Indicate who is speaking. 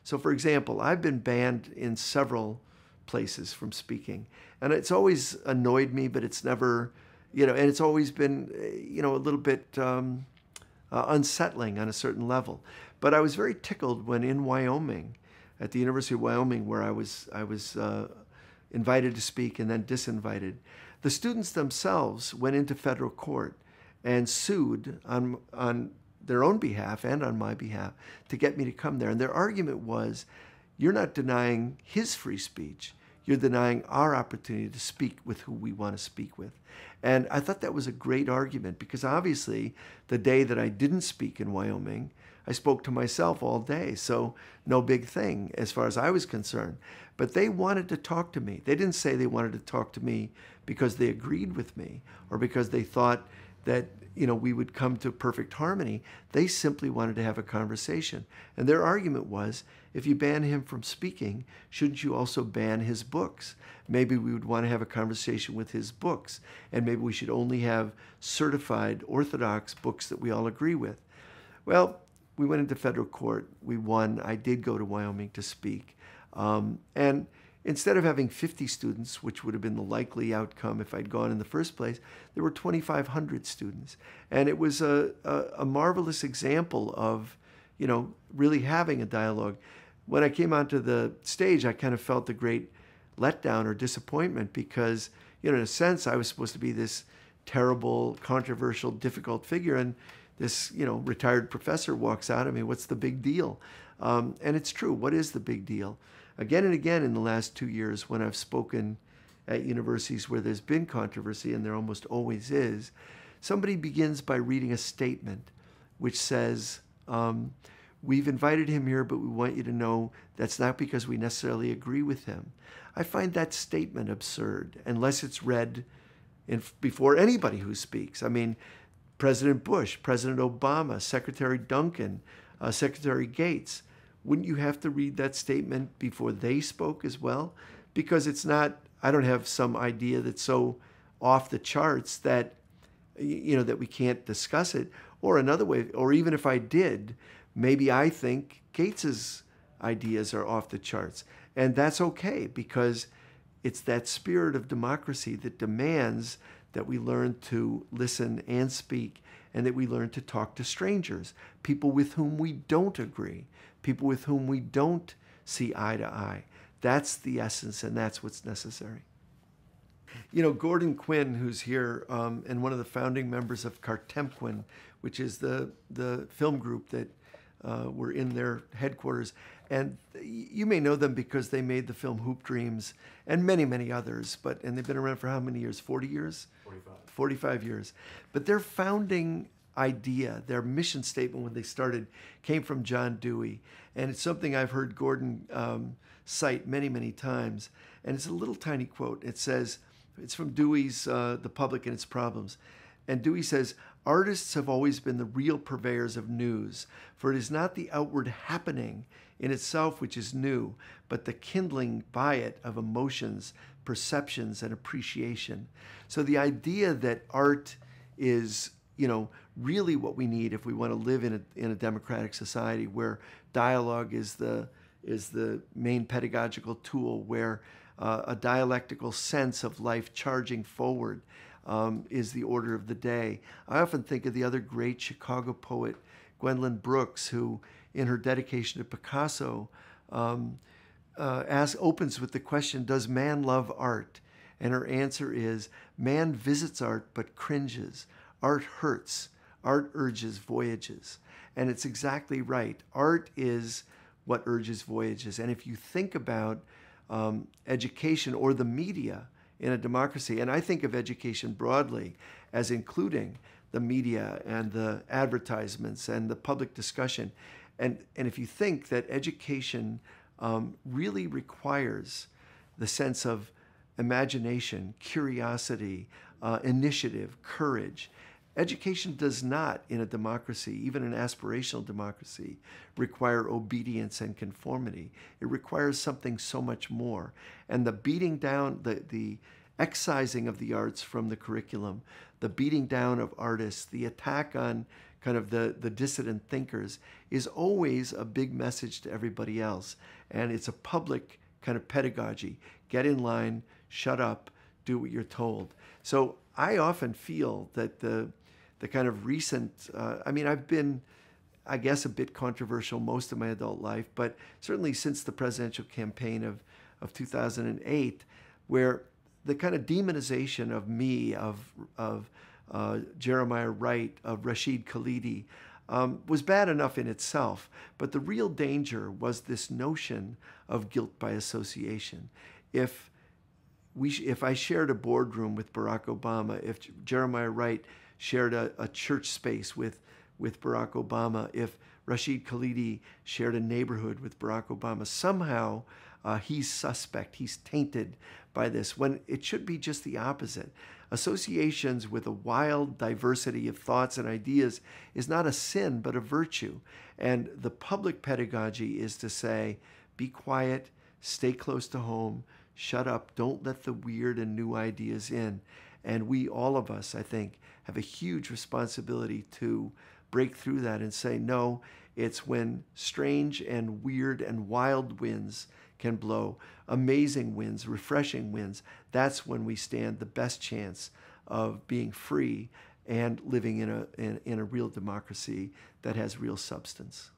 Speaker 1: So for example, I've been banned in several places from speaking, and it's always annoyed me, but it's never, and it's always been, a little bit unsettling on a certain level. But I was very tickled when in Wyoming, at the University of Wyoming, where I was invited to speak and then disinvited, the students themselves went into federal court and sued on their own behalf and on my behalf to get me to come there. And their argument was, you're not denying his free speech, you're denying our opportunity to speak with who we want to speak with. And I thought that was a great argument, because obviously the day that I didn't speak in Wyoming, I spoke to myself all day, so no big thing as far as I was concerned. But they wanted to talk to me. They didn't say they wanted to talk to me because they agreed with me or because they thought that we would come to perfect harmony. They simply wanted to have a conversation. And their argument was, if you ban him from speaking, shouldn't you also ban his books? Maybe we would want to have a conversation with his books, and maybe we should only have certified orthodox books that we all agree with. Well, we went into federal court. We won. I did go to Wyoming to speak. And instead of having 50 students, which would have been the likely outcome if I'd gone in the first place, there were 2,500 students. And it was a marvelous example of, really having a dialogue. When I came onto the stage, I kind of felt a great letdown or disappointment because, in a sense, I was supposed to be this terrible, controversial, difficult figure. And this, retired professor walks out at me, what's the big deal? And it's true. What is the big deal? Again and again in the last 2 years, when I've spoken at universities where there's been controversy, and there almost always is, somebody begins by reading a statement which says, we've invited him here, but we want you to know that's not because we necessarily agree with him. I find that statement absurd, unless it's read before anybody who speaks. I mean, President Bush, President Obama, Secretary Duncan, Secretary Gates, wouldn't you have to read that statement before they spoke as well? Because it's not, I don't have some idea that's so off the charts that, that we can't discuss it. Or another way, or even if I did, maybe I think Gates's ideas are off the charts. And that's okay, because it's that spirit of democracy that demands that we learn to listen and speak, and that we learn to talk to strangers, people with whom we don't agree, people with whom we don't see eye to eye. That's the essence, and that's what's necessary. Gordon Quinn, who's here, and one of the founding members of Cartemquin, which is the film group that were in their headquarters. And you may know them because they made the film Hoop Dreams and many, many others. And they've been around for how many years? 40 years?
Speaker 2: 45.
Speaker 1: 45 years. But their founding idea, their mission statement when they started, came from John Dewey. And it's something I've heard Gordon cite many, many times. And it's a little tiny quote. It says, it's from Dewey's The Public and Its Problems. And Dewey says, artists have always been the real purveyors of news, for it is not the outward happening in itself which is new, but the kindling by it of emotions, perceptions, and appreciation. So the idea that art is, really what we need if we want to live in a democratic society where dialogue is the main pedagogical tool, where a dialectical sense of life charging forward is the order of the day. I often think of the other great Chicago poet, Gwendolyn Brooks, who, in her dedication to Picasso, opens with the question, does man love art? And her answer is, man visits art but cringes. Art hurts. Art urges voyages. And it's exactly right. Art is what urges voyages. And if you think about education or the media in a democracy, and I think of education broadly as including the media and the advertisements and the public discussion, and if you think that education really requires the sense of imagination, curiosity, initiative, courage, education does not, in a democracy, even an aspirational democracy, require obedience and conformity. It requires something so much more. And the beating down, the excising of the arts from the curriculum, the beating down of artists, the attack on kind of the dissident thinkers, is always a big message to everybody else. And it's a public kind of pedagogy. Get in line, shut up, do what you're told. So I often feel that the kind of recent, I've been, I guess, a bit controversial most of my adult life, but certainly since the presidential campaign of 2008, where the kind of demonization of me, of Jeremiah Wright, of Rashid Khalidi, was bad enough in itself. But the real danger was this notion of guilt by association. If I shared a boardroom with Barack Obama, if Jeremiah Wright shared a church space with Barack Obama, if Rashid Khalidi shared a neighborhood with Barack Obama, somehow he's suspect, he's tainted by this, when it should be just the opposite. Associations with a wild diversity of thoughts and ideas is not a sin, but a virtue. And the public pedagogy is to say, be quiet, stay close to home, shut up, don't let the weird and new ideas in. And we, all of us, I think, have a huge responsibility to break through that and say, no, it's when strange and weird and wild winds can blow, amazing winds, refreshing winds, that's when we stand the best chance of being free and living in a real democracy that has real substance.